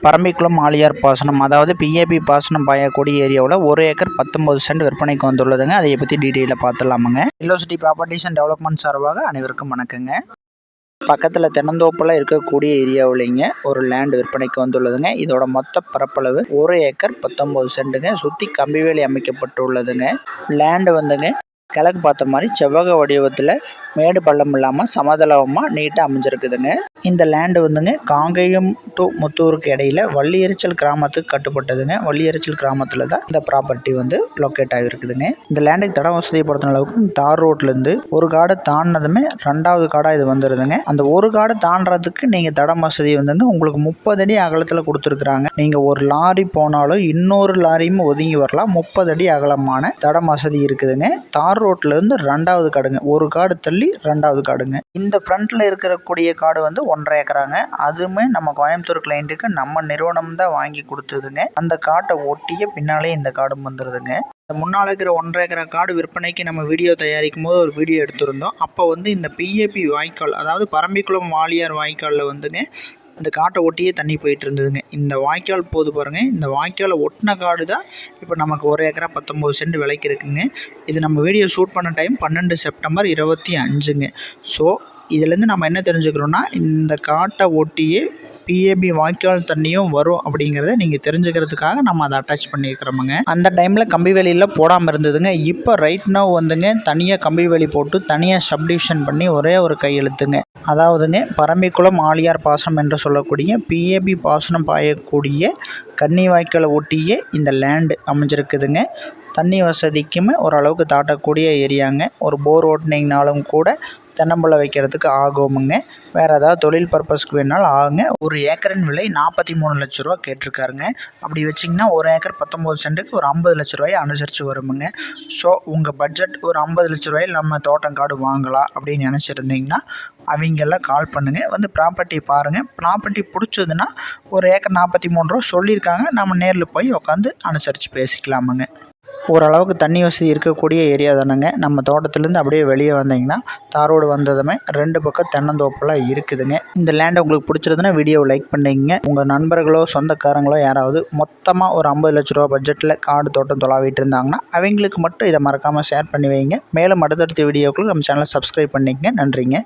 பரம்பிக்குளம் ஆழியார் பாசனம், அதாவது பிஏபி பாசனம் பாயக்கூடிய ஏரியாவில் 1 ஏக்கர் 19 சென்ட் விற்பனைக்கு வந்துள்ளதுங்க. அதை பற்றி டீட்டெயிலாக பார்த்துடலாமுங்க. எல்ஓசிடி ப்ராப்பர்ட்டிஸ் அண்ட் டெவலப்மெண்ட் சார்பாக அனைவருக்கும் வணக்கங்க. பக்கத்தில் தென்னந்தோப்பில் இருக்கக்கூடிய ஏரியாவிலேங்க ஒரு லேண்ட் விற்பனைக்கு வந்துள்ளதுங்க. இதோட மொத்த பரப்பளவு 1 ஏக்கர் 19 சென்ட்டுங்க. சுற்றி கம்பிவேலி அமைக்கப்பட்டுள்ளதுங்க. லேண்டு வந்துங்க கிழக்கு பார்த்த மாதிரி செவ்வக வடிவத்தில் மேடு பள்ளம் இல்லாமல் சமதளமாக நீட்டாக அமைஞ்சிருக்குதுங்க. இந்த லேண்டு வந்துங்க காங்கேயம் டு முத்தூருக்கு இடையில வள்ளியரிச்சல் கிராமத்துக்கு கட்டுப்பட்டதுங்க. வள்ளியரிச்சல் கிராமத்தில் தான் இந்த ப்ராப்பர்ட்டி வந்து லொக்கேட் ஆகிருக்குதுங்க. இந்த லேண்டுக்கு தட வசதியை பொறுத்த அளவுக்கு தார் ரோட்லேருந்து ஒரு காடு தாண்டினதுமே 2வது காடாக இது வந்துடுதுங்க. அந்த ஒரு காடு தாண்டறதுக்கு நீங்கள் தடம் வசதி வந்துங்க உங்களுக்கு 30 அடி அகலத்தில் கொடுத்துருக்குறாங்க. நீங்கள் ஒரு லாரி போனாலும் இன்னொரு லாரியும் ஒதுங்கி வரலாம். 30 அடி அகலமான தடம் வசதி இருக்குதுங்க. தார் ரோட்லேருந்து 2வது காடுங்க. ஒரு காடு தள்ளி 2வது காடுங்க. இந்த ஃப்ரண்ட்ல இருக்கக்கூடிய காடு வந்து 1.5 ஏக்கராங்க. அதுவுமே நம்ம கோயம்புத்தூர் கிளைண்ட்டுக்கு நம்ம நிறுவனம் தான் வாங்கி கொடுத்ததுங்க. அந்த காட்டை ஒட்டிய பின்னாலே இந்த காடும் வந்துடுதுங்க. முன்னால் இருக்கிற 1.5 ஏக்கரா காடு விற்பனைக்கு நம்ம வீடியோ தயாரிக்கும் போது ஒரு வீடியோ எடுத்திருந்தோம். அப்போ வந்து இந்த பிஏபி வாய்க்கால், அதாவது பரம்பிக்குளம் வாலியார் வாய்க்காலில் வந்துங்க இந்த காட்டை ஒட்டியே தண்ணி போயிட்டு இருந்ததுங்க. இந்த வாய்க்கால் போது பாருங்க, இந்த வாய்க்காலை ஒட்டின காடு தான் இப்போ நமக்கு 1 ஏக்கரா 19 சென்ட் விலைக்கு இருக்குங்க. இது நம்ம வீடியோ ஷூட் பண்ண டைம் 12 செப்டம்பர் 25ங்க. ஸோ இதுலேருந்து நம்ம என்ன தெரிஞ்சுக்கிறோன்னா, இந்த காட்டை ஒட்டியே பிஏபி வாய்க்கால் தண்ணியும் வரும் அப்படிங்கிறத நீங்கள் தெரிஞ்சுக்கிறதுக்காக நம்ம அதை அட்டாச் பண்ணியிருக்கிறோமுங்க. அந்த டைமில் கம்பி வேலியில் போடாமல் இருந்ததுங்க. இப்போ ரைட் நவ் வந்துங்க தனியாக கம்பி வேலி போட்டு தனியாக சப்டிவிஷன் பண்ணி ஒரே ஒரு கையெழுத்துங்க. அதாவதுங்க பரம்பிக்குளம் ஆழியார் பாசனம் என்று சொல்லக்கூடிய பிஏபி பாசனம் பாயக்கூடிய கன்னி வாய்க்காலை ஒட்டியே இந்த லேண்டு அமைஞ்சிருக்குதுங்க. தண்ணி வசதிக்குமே ஓரளவுக்கு தாட்டக்கூடிய ஏரியாங்க. ஒரு போர் ஓட்டினீங்கனாலும் கூட தென்னம்பிள்ளை வைக்கிறதுக்கு ஆகுமுங்க. வேறு ஏதாவது தொழில் பர்பஸ்க்கு வேணாலும் ஆகுங்க. ஒரு ஏக்கரின் விலை 43 லட்ச ரூபா கேட்டிருக்காருங்க. அப்படி வச்சிங்கன்னா 1 ஏக்கர் 19 சென்ட்டுக்கு ஒரு 50 லட்ச ரூபாயை அனுசரித்து வருமுங்க. ஸோ உங்கள் பட்ஜெட் ஒரு 50 லட்ச ரூபாயில் நம்ம தோட்டம் காடு வாங்கலாம் அப்படின்னு நினச்சிருந்தீங்கன்னா அவங்கெல்லாம் கால் பண்ணுங்கள். வந்து ப்ராப்பர்ட்டி பாருங்கள். ப்ராப்பர்ட்டி பிடிச்சதுன்னா 1 ஏக்கர் 43 ரூபா சொல்லியிருக்காங்க. நம்ம நேரில் போய் உட்காந்து அனுசரித்து பேசிக்கலாமுங்க. ஓரளவுக்கு தண்ணி வசதி இருக்கக்கூடிய ஏரியா தானேங்க. நம்ம தோட்டத்துலேருந்து அப்படியே வெளியே வந்தீங்கன்னா தாரோடு வந்ததுமே 2 பக்கம் தென்னந்தோப்பெல்லாம் இருக்குதுங்க. இந்த லேண்டை உங்களுக்கு பிடிச்சிருந்துன்னா வீடியோவை லைக் பண்ணிக்கங்க. உங்கள் நண்பர்களோ சொந்தக்காரங்களோ யாராவது மொத்தமாக ஒரு 50 லட்ச ரூபா பட்ஜெட்டில் காடு தோட்டம் தொலாவிட்டு இருந்தாங்கன்னா அவங்களுக்கு மட்டும் இதை மறக்காமல் ஷேர் பண்ணி வைங்க. மேலும் அடுத்தடுத்த வீடியோக்களுக்கு நம்ம சேனலை சப்ஸ்கிரைப் பண்ணிக்கங்க. நன்றிங்க.